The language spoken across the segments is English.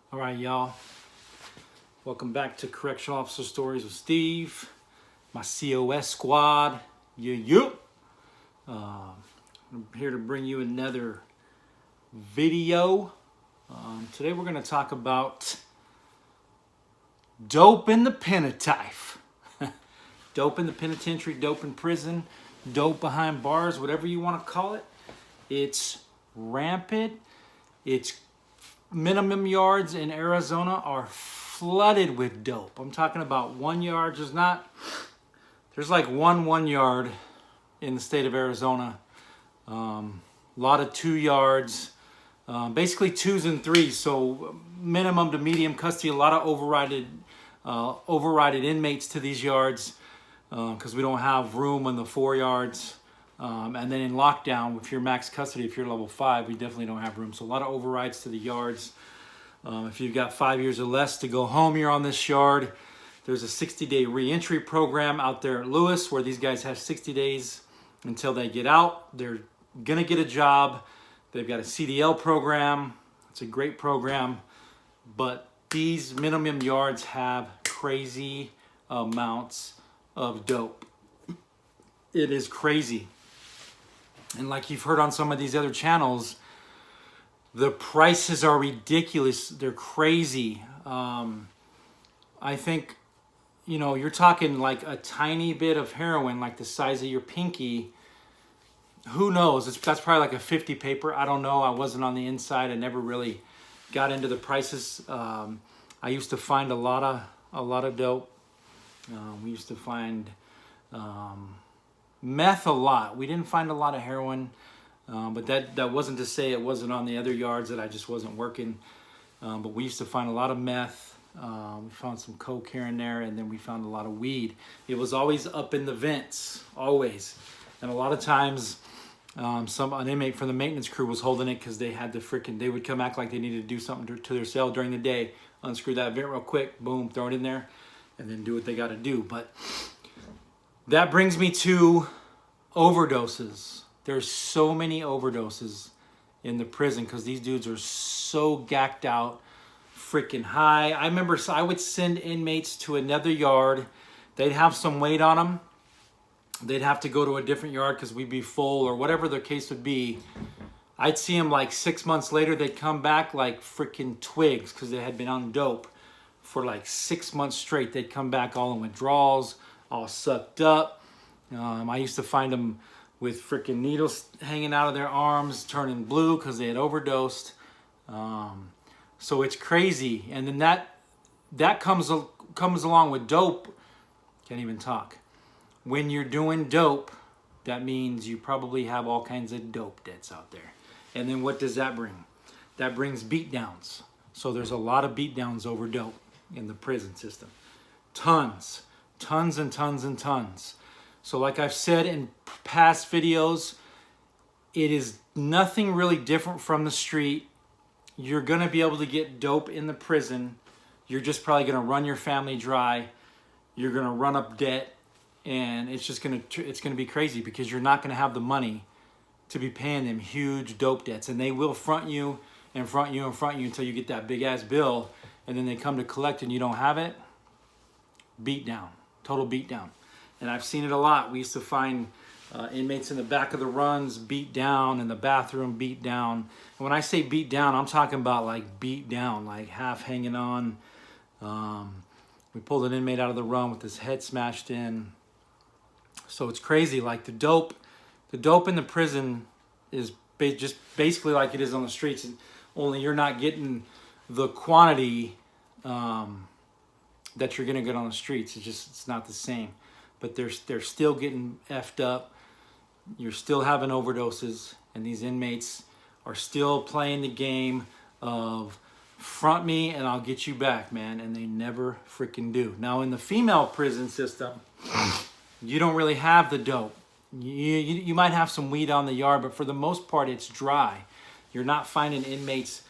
All right, y'all. Welcome back to Correctional Officer Stories with Steve, my C.O.S. squad. Yeah. I'm here to bring you another video. Today we're going to talk about dope in the penitentiary. Dope in the penitentiary, dope in prison, dope behind bars, whatever you want to call it. It's rampant. It's minimum yards in Arizona are flooded with dope. I'm talking about 1 yard. There's like one yard in the state of Arizona. A lot of 2 yards, basically 2s and 3s. So minimum to medium custody. A lot of overrided inmates to these yards because we don't have room in the 4 yards. And then in lockdown, if you're max custody, if you're level 5, we definitely don't have room. So a lot of overrides to the yards. If you've got 5 years or less to go home, you're on this yard. There's a 60-day reentry program out there at Lewis where these guys have 60 days until they get out. They're going to get a job. They've got a CDL program. It's a great program. But these minimum yards have crazy amounts of dope. It is crazy. And like you've heard on some of these other channels, the prices are ridiculous. They're crazy. I think, you're talking like a tiny bit of heroin, like the size of your pinky. Who knows? That's probably like a 50 paper. I don't know. I wasn't on the inside. I never really got into the prices. I used to find a lot of dope. We used to find meth a lot. We didn't find a lot of heroin, but that wasn't to say it wasn't on the other yards that I just wasn't working. But we used to find a lot of meth. We found some coke here and there, and then we found a lot of weed. It was always up in the vents, always. And a lot of times, an inmate from the maintenance crew was holding it because they had they would come act like they needed to do something to their cell during the day, unscrew that vent real quick, boom, throw it in there, and then do what they got to do. But that brings me to overdoses. There's so many overdoses in the prison because these dudes are so gacked out, freaking high. I remember I would send inmates to another yard. They'd have some weight on them. They'd have to go to a different yard because we'd be full or whatever the case would be. I'd see them like 6 months later. They'd come back like freaking twigs because they had been on dope for like 6 months straight. They'd come back all in withdrawals, all sucked up. I used to find them with freaking needles hanging out of their arms, turning blue because they had overdosed. So it's crazy. And then that comes along with dope. Can't even talk. When you're doing dope, that means you probably have all kinds of dope debts out there. And then what does that bring? That brings beatdowns. So there's a lot of beatdowns over dope in the prison system. Tons and tons. So like I've said in past videos, it is nothing really different from the street. You're going to be able to get dope in the prison. You're just probably going to run your family dry. You're going to run up debt. And it's going to be crazy because you're not going to have the money to be paying them huge dope debts. And they will front you until you get that big ass bill. And then they come to collect and you don't have it. Beat down. Total beat down. And I've seen it a lot. We used to find inmates in the back of the runs beat down, in the bathroom beat down. And when I say beat down, I'm talking about like beat down, like half hanging on. We pulled an inmate out of the run with his head smashed in. So it's crazy. Like the dope in the prison is just basically like it is on the streets. Only you're not getting the quantity that you're gonna get on the streets. It's not the same. But they're still getting effed up. You're still having overdoses, and these inmates are still playing the game of front me and I'll get you back, man. And they never freaking do. Now in the female prison system, you don't really have the dope. You might have some weed on the yard, but for the most part, it's dry. You're not finding inmates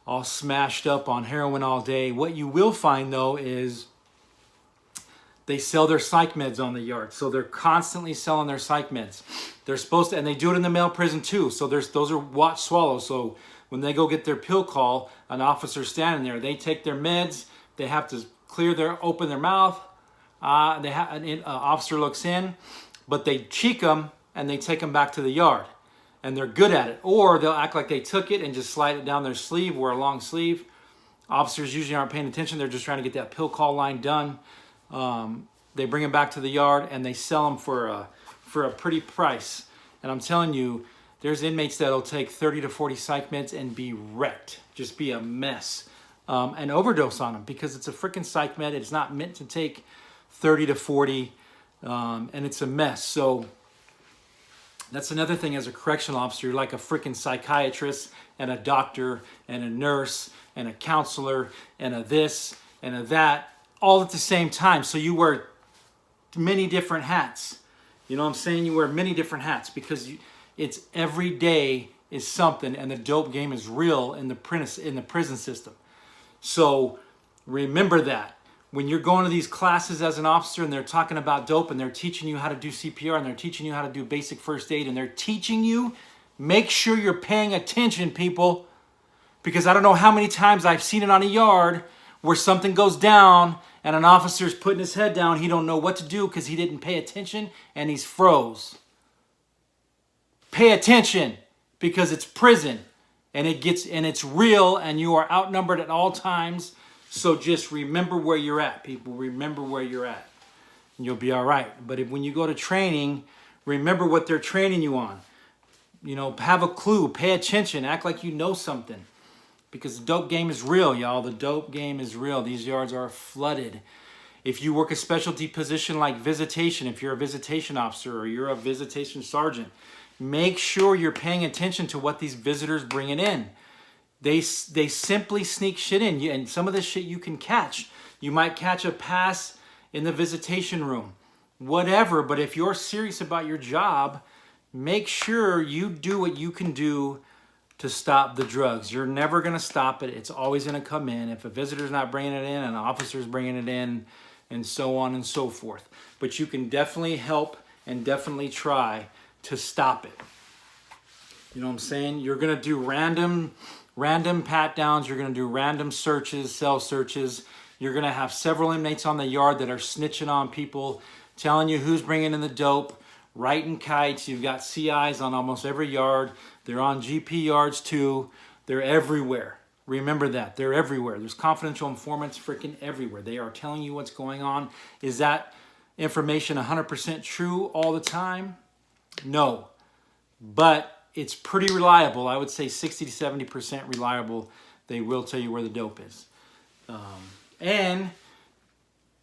all smashed up on heroin all day. What you will find, though, is they sell their psych meds on the yard. So they're constantly selling their psych meds. They're supposed to, and they do it in the male prison too. So those are watch swallows. So when they go get their pill call, an officer's standing there. They take their meds. They have to open their mouth. An officer looks in, but they cheek them and they take them back to the yard. And they're good at it. Or they'll act like they took it and just slide it down their sleeve, wear a long sleeve. Officers usually aren't paying attention. They're just trying to get that pill call line done. They bring them back to the yard and they sell them for a pretty price. And I'm telling you, there's inmates that'll take 30 to 40 psych meds and be wrecked, just be a mess, and overdose on them because it's a freaking psych med. It's not meant to take 30 to 40, and it's a mess. So that's another thing as a correctional officer. You're like a freaking psychiatrist and a doctor and a nurse and a counselor and a this and a that all at the same time. So you wear many different hats. You know what I'm saying? You wear many different hats because it's every day is something, and the dope game is real in the prison system. So remember that. When you're going to these classes as an officer and they're talking about dope and they're teaching you how to do CPR and they're teaching you how to do basic first aid and they're teaching you, make sure you're paying attention, people. Because I don't know how many times I've seen it on a yard where something goes down and an officer's putting his head down. He don't know what to do because he didn't pay attention and he's froze. Pay attention because it's prison and it's real and you are outnumbered at all times. So just remember where you're at, people. Remember where you're at and you'll be all right. But when you go to training, remember what they're training you on. You know, have a clue, pay attention, act like you know something. Because the dope game is real, y'all. The dope game is real. These yards are flooded. If you work a specialty position like visitation, if you're a visitation officer or you're a visitation sergeant, make sure you're paying attention to what these visitors bringing in. They simply sneak shit in. And some of this shit you can catch. You might catch a pass in the visitation room. Whatever, but if you're serious about your job, make sure you do what you can do to stop the drugs. You're never going to stop it. It's always going to come in. If a visitor's not bringing it in, an officer's bringing it in, and so on and so forth. But you can definitely help and definitely try to stop it. You know what I'm saying? You're going to do random pat downs. You're going to do random searches, cell searches. You're going to have several inmates on the yard that are snitching on people, telling you who's bringing in the dope, writing kites. You've got CIs on almost every yard. They're on GP yards too. They're everywhere. Remember that. They're everywhere. There's confidential informants freaking everywhere. They are telling you what's going on. Is that information 100% true all the time? No. But it's pretty reliable. I would say 60 to 70% reliable. They will tell you where the dope is. And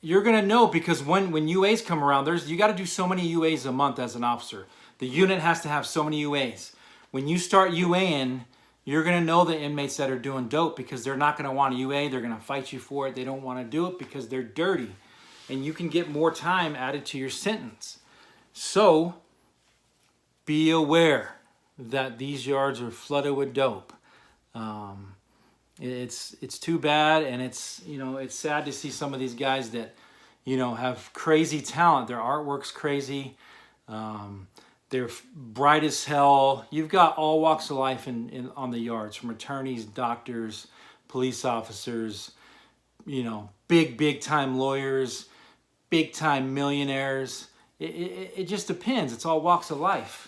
you're going to know because when UAs come around, you got to do so many UAs a month as an officer. The unit has to have so many UAs. When you start UAing, you're going to know the inmates that are doing dope because they're not going to want to UA. They're going to fight you for it. They don't want to do it because they're dirty. And you can get more time added to your sentence. So be aware that these yards are flooded with dope. It's too bad, and it's sad to see some of these guys that have crazy talent. Their artwork's crazy. They're bright as hell. You've got all walks of life on the yards, from attorneys, doctors, police officers, big time lawyers, big time millionaires. It just depends. It's all walks of life.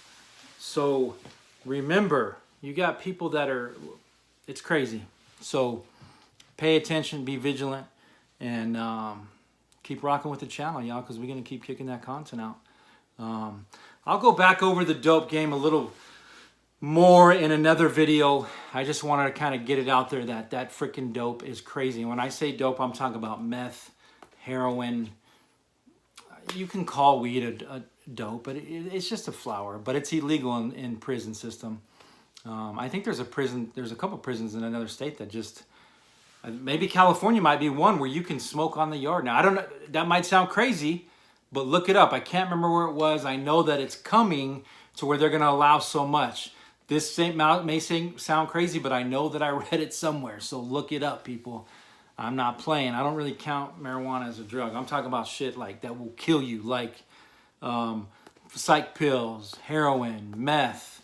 So remember, you got people that it's crazy. So pay attention, be vigilant, and keep rocking with the channel, y'all, because we're going to keep kicking that content out. I'll go back over the dope game a little more in another video. I just wanted to kind of get it out there that freaking dope is crazy. When I say dope, I'm talking about meth, heroin. You can call weed a dope, but it's just a flower. But it's illegal in prison system. I think there's a couple prisons in another state that just, maybe California might be one where you can smoke on the yard. Now, I don't know, that might sound crazy, but look it up. I can't remember where it was. I know that it's coming to where they're going to allow so much. This may sound crazy, but I know that I read it somewhere. So look it up, people. I'm not playing. I don't really count marijuana as a drug. I'm talking about shit like that will kill you, like psych pills, heroin, meth,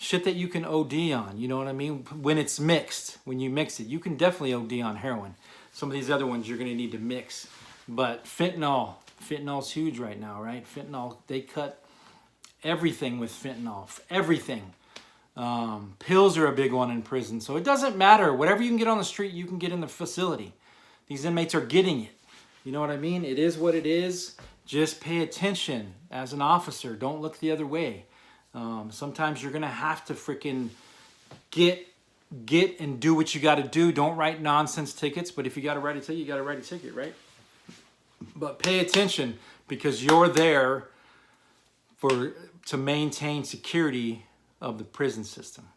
shit that you can OD on. You know what I mean? When it's mixed, when you mix it, you can definitely OD on heroin. Some of these other ones you're going to need to mix. But fentanyl's huge right now, right? Fentanyl, they cut everything with fentanyl, everything. Pills are a big one in prison. So it doesn't matter. Whatever you can get on the street, you can get in the facility. These inmates are getting it. You know what I mean? It is what it is. Just pay attention as an officer. Don't look the other way. Sometimes you're going to have to freaking get and do what you got to do. Don't write nonsense tickets. But if you got to write a ticket, you got to write a ticket, right? But pay attention, because you're there to maintain security of the prison system.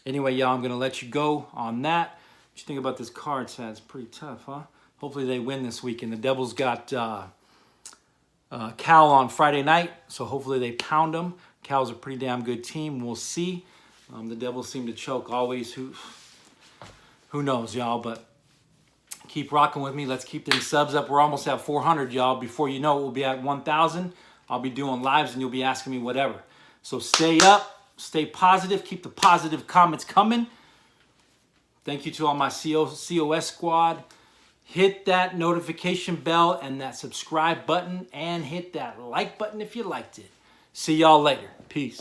Anyway, y'all, I'm going to let you go on that. What you think about this card, Sad? It's pretty tough, huh? Hopefully they win this weekend. The Devils got Cal on Friday night, so hopefully they pound them. Cal's a pretty damn good team. We'll see. The Devils seem to choke always. Who knows, y'all? But keep rocking with me. Let's keep them subs up. We're almost at 400, y'all. Before you know it, we'll be at 1,000. I'll be doing lives, and you'll be asking me whatever. So stay up. Stay positive. Keep the positive comments coming. Thank you to all my C.O.S squad. Hit that notification bell and that subscribe button, and hit that like button if you liked it. See y'all later. Peace.